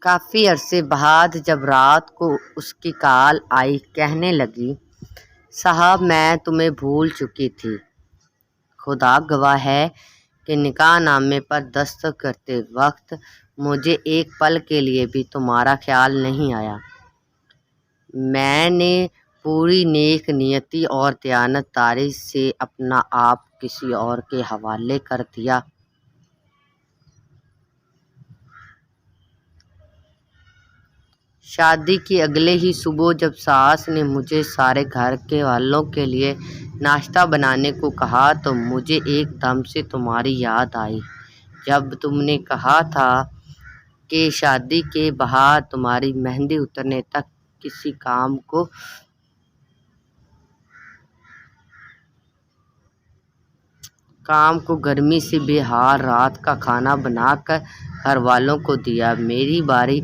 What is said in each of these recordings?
کافی عرصے بعد جب رات کو اس کی کال آئی، کہنے لگی، صاحب میں تمہیں بھول چکی تھی۔ خدا گواہ ہے کہ نکاح نامے پر دستخط کرتے وقت مجھے ایک پل کے لیے بھی تمہارا خیال نہیں آیا۔ میں نے پوری نیک نیتی اور دیانت داری سے اپنا آپ کسی اور کے حوالے کر دیا۔ شادی کی اگلے ہی صبح جب ساس نے مجھے سارے گھر کے والوں کے لیے ناشتہ بنانے کو کہا تو مجھے ایک دم سے تمہاری یاد آئی۔ جب تم نے کہا تھا کہ شادی کے بعد تمہاری مہندی اترنے تک کسی کام کو گرمی سے بے حال رات کا کھانا بنا کر گھر والوں کو دیا، میری باری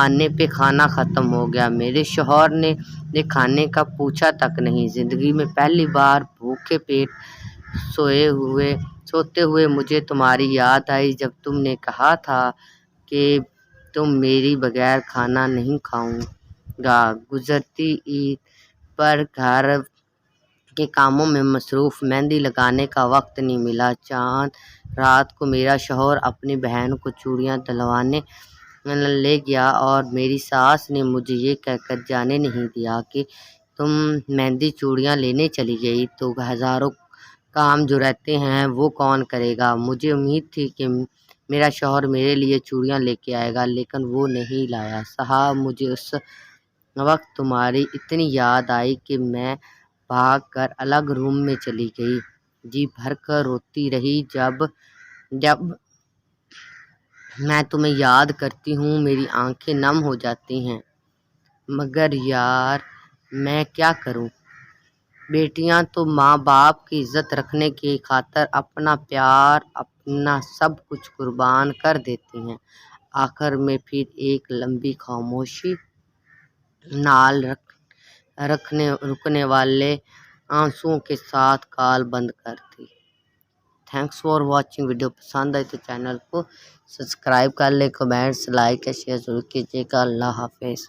آنے پہ کھانا ختم ہو گیا، میرے شوہر نے کھانے کا پوچھا تک نہیں۔ زندگی میں پہلی بار بھوکے پیٹ سوتے ہوئے مجھے تمہاری یاد آئی جب تم نے کہا تھا کہ تم میری بغیر کھانا نہیں کھاؤں گا۔ گزرتی عید پر گھر کے کاموں میں مصروف، مہندی لگانے کا وقت نہیں ملا۔ چاند رات کو میرا شوہر اپنی بہن کو چوڑیاں دلوانے لے گیا اور میری ساس نے مجھے یہ کہہ کر جانے نہیں دیا کہ تم مہندی چوڑیاں لینے چلی گئی تو ہزاروں کام جو رہتے ہیں وہ کون کرے گا۔ مجھے امید تھی کہ میرا شوہر میرے لیے چوڑیاں لے کے آئے گا، لیکن وہ نہیں لایا۔ صاحب مجھے اس وقت تمہاری اتنی یاد آئی کہ میں بھاگ کر الگ روم میں چلی گئی، جی بھر کر روتی رہی۔ جب میں تمہیں یاد کرتی ہوں میری آنکھیں نم ہو جاتی ہیں، مگر یار میں کیا کروں۔ بیٹیاں تو ماں باپ کی عزت رکھنے کی خاطر اپنا پیار، اپنا سب کچھ قربان کر دیتی ہیں۔ آخر میں پھر ایک لمبی خاموشی نال رکنے والے آنسوؤں کے ساتھ کال بند کر دی۔ Thanks for watching. ویڈیو پسند آئی تو چینل کو سبسکرائب کر لیں، کمنٹس، لائک یا شیئر ضرور کیجیے گا۔ اللہ حافظ۔